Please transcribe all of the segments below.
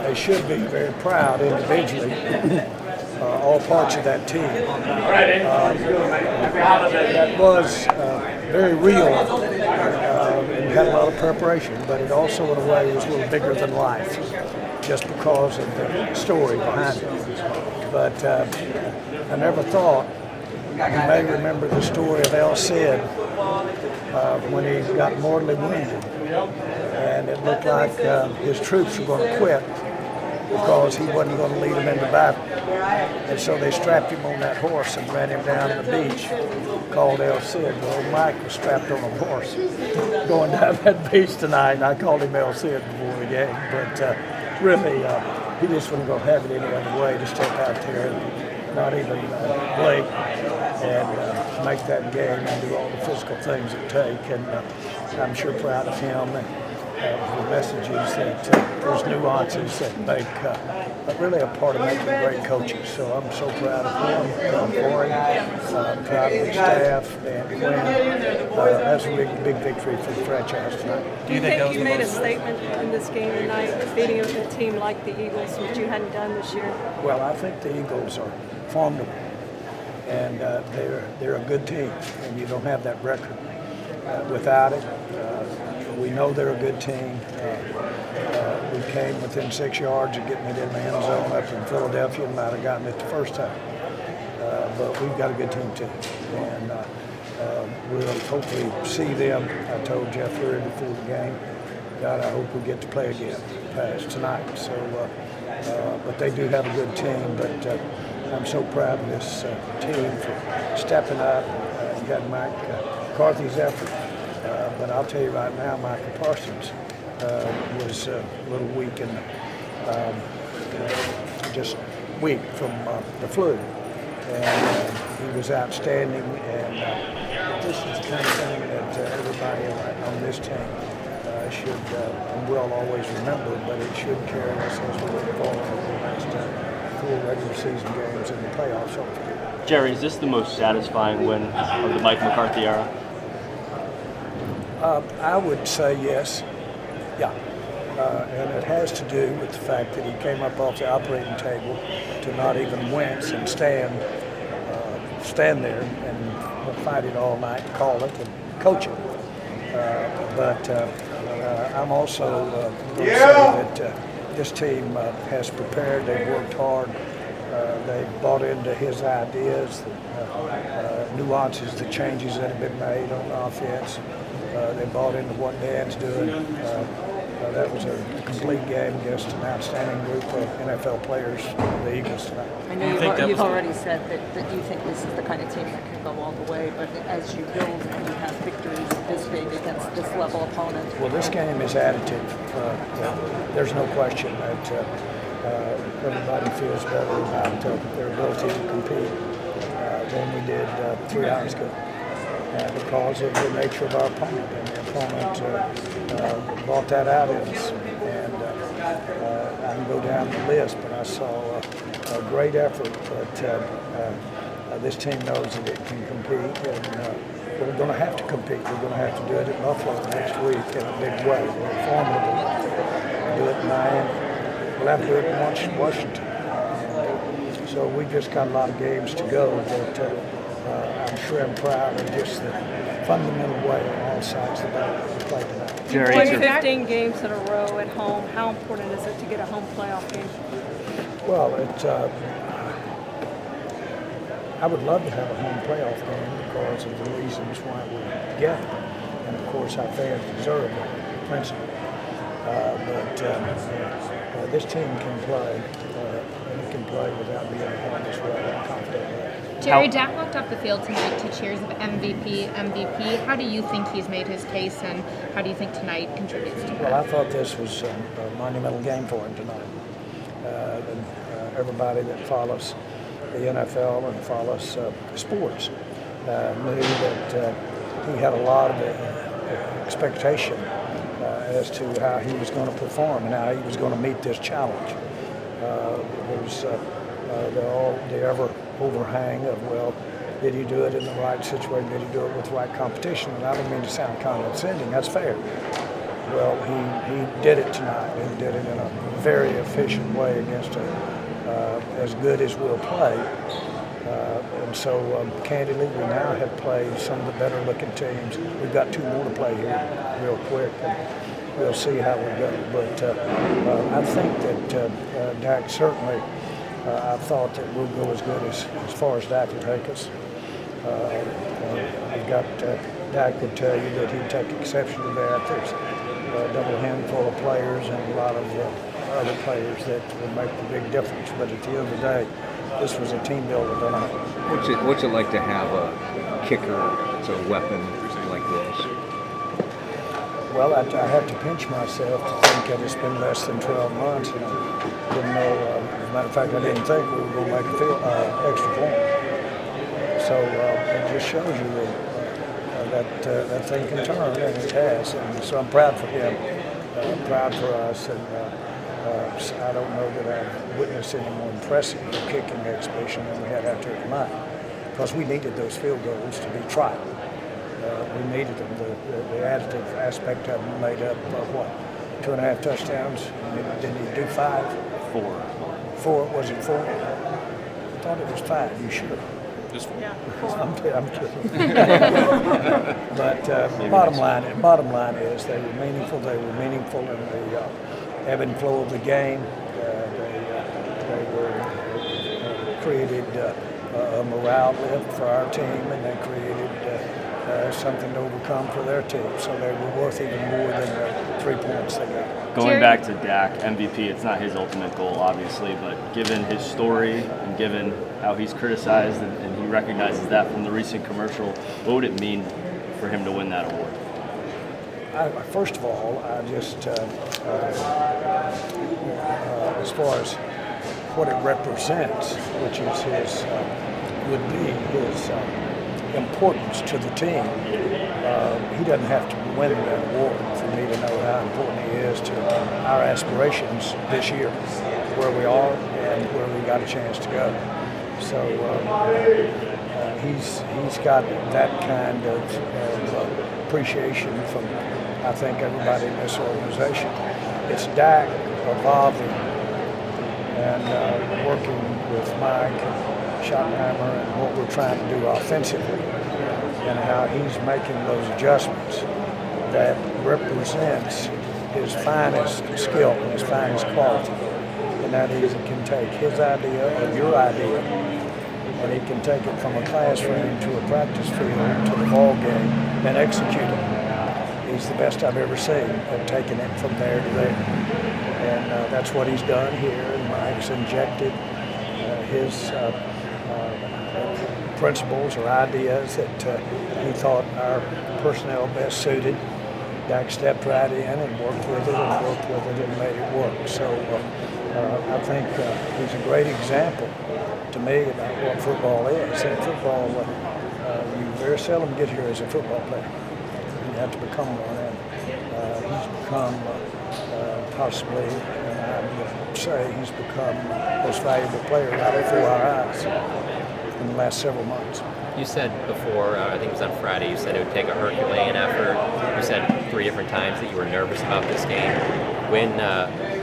they should be very proud individually, all parts of that team. That was very real and had a lot of preparation, but it also in a way was a little bigger than life, just because of the story behind it. But I never thought, you may remember the story of El Cid when he got mortally wounded, and it looked like his troops were going to quit because he wasn't going to lead them into battle. And so they strapped him on that horse and ran him down to the beach, called El Cid. Well, Mike was strapped on a horse going down that beach tonight, and I called him El Cid before the game. But really, he just wasn't going to have it any other way to step out there and not even blink and make that game and do all the physical things it takes. And I'm sure proud of him and the messages that those nuances that make really a part of making great coaches. So I'm so proud of him, for him. I'm proud of his staff, and that's a big victory for the franchise tonight. Do you think you made a statement in this game tonight, beating a team like the Eagles, which you hadn't done this year? Well, I think the Eagles are formidable, and they're a good team, and you don't have that record without it. We know they're a good team. We came within 6 yards of getting it in the end zone up in Philadelphia and might have gotten it the first time. But we've got a good team too. And we'll hopefully see them. I told Jeff Lurie before the game, God, I hope we get to play again past tonight. So, but they do have a good team. But I'm so proud of this team for stepping up. You got Mike McCarthy's effort. But I'll tell you right now, Michael Parsons was a little weak in just weak from the flu, and he was outstanding. And this is the kind of thing that everybody on this team should and will always remember. But it should carry us as we look forward to the next 4 regular season games and the playoffs. Hopefully. Jerry, is this the most satisfying win of the Mike McCarthy era? I would say yes, yeah, and it has to do with the fact that he came up off the operating table to not even wince and stand there and fight it all night, call it, and coach it. But I'm also going to say that this team has prepared, they've worked hard, they've bought into his ideas, the nuances, the changes that have been made on offense. They bought into what Dan's doing. That was a complete game against an outstanding group of NFL players, the Eagles tonight. I know you've already said that you think this is the kind of team that can go all the way, but as you build and you have victories this big against this level opponent. Well, this game is additive. There's no question that everybody feels better about their ability to compete than we did 3 hours ago. Because of the nature of our opponent, and the opponent brought that out in us. And I can go down the list, but I saw a great effort. But this team knows that it can compete, and we're going to have to compete. We're going to have to do it at Buffalo next week in a big way. We're formidable. Do it in Miami. We'll have to do it in Washington. And so we've just got a lot of games to go. But I'm sure I'm proud of just the fundamental way on all sides of the ball we play tonight. Jerry, you played 15 games in a row at home. How important is it to get a home playoff game? Well, I would love to have a home playoff game because of the reasons why we get it. And, of course, our fans deserve it, principally. But this team can play. And it can play without being hard as well. I'm confident of that. Jerry, Dak walked off the field tonight to cheers of MVP. How do you think he's made his case, and how do you think tonight contributes to that? Well, I thought this was a monumental game for him tonight. Everybody that follows the NFL and follows sports knew that he had a lot of expectation as to how he was going to perform and how he was going to meet this challenge. There's the ever overhang of, well, did he do it in the right situation? Did he do it with the right competition? And I don't mean to sound condescending. That's fair. Well, he did it tonight. He did it in a very efficient way against as good as we'll play. And so, candidly, we now have played some of the better looking teams. We've got 2 more to play here real quick, and we'll see how we go. But I think that Dak certainly, I thought that we'll go as good as far as Dak will take us. I've got, Dak would tell you that he'd take exception to that. There's a double handful of players and a lot of other players that will make the big difference. But at the end of the day, this was a team builder tonight. What's it like to have a kicker, it's a weapon like this? Well, I have to pinch myself to think that it's been less than 12 months, and I didn't know. As a matter of fact, I didn't think we were going to make a extra point. So it just shows you that that thing can turn, and it has. And so I'm proud for him, proud for us, and I don't know that I've witnessed any more impressive kicking exhibition than we had out there tonight, because we needed those field goals to be tried. We needed them. The additive aspect of them made up of what, 2.5 touchdowns? Didn't he do 5? 4. 4? Was it 4? I thought it was 5. You sure? Yeah. I'm kidding. But bottom line is they were meaningful. They were meaningful in the ebb and flow of the game. They were created a morale lift for our team, and they created something to overcome for their team. So they were worth even more than the 3 points they got. Going back to Dak, MVP, it's not his ultimate goal, obviously, but given his story and given how he's criticized and he recognizes that from the recent commercial, what would it mean for him to win that award? First of all, I just, as far as what it represents, which is his, would be his importance to the team, he doesn't have to win that award for me to know how important he is to our aspirations this year, where we are and where we got a chance to go. So he's got that kind of appreciation from, I think, everybody in this organization. It's Dak evolving and working with Mike and Schottenheimer and what we're trying to do offensively, and how he's making those adjustments that represents his finest skill and his finest quality. And that is, he can take his idea or your idea, and he can take it from a classroom to a practice field to the ball game and execute it. He's the best I've ever seen at taking it from there to there. And that's what he's done here. And Mike's injected his principles or ideas that he thought our personnel best suited. Dak stepped right in and worked with it and made it work. So I think he's a great example to me about what football is. And football, you very seldom get here as a football player. You have to become one, and he's become possibly, and I would say he's become the most valuable player right before our eyes in the last several months. You said before, I think it was on Friday, you said it would take a Herculean effort. You said 3 different times that you were nervous about this game.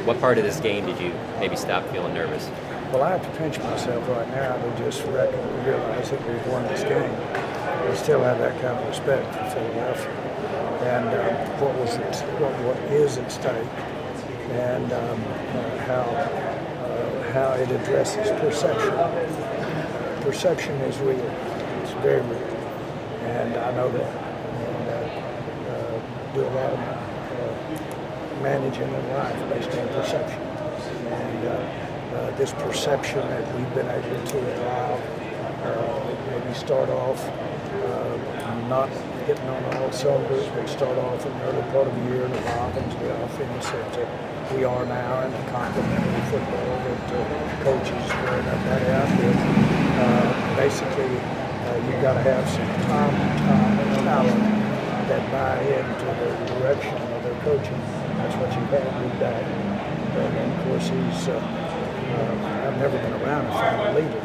What part of this game did you maybe stop feeling nervous? Well, I have to pinch myself right now to just realize that we've won this game. I still have that kind of respect for Philadelphia and what is at stake, and how it addresses perception. Perception is real. It's very real, and I know that. And do a lot of managing in life based on perception, and this perception that we've been able to allow maybe start off not hitting on all cylinders, but start off in the early part of the year and evolve into the offense that we are now, and the complementary football that coaches bring that out with. Basically, you've got to have some time and talent that buy into the direction of their coaching. That's what you have with Dak. And of course, I've never been around to find a leader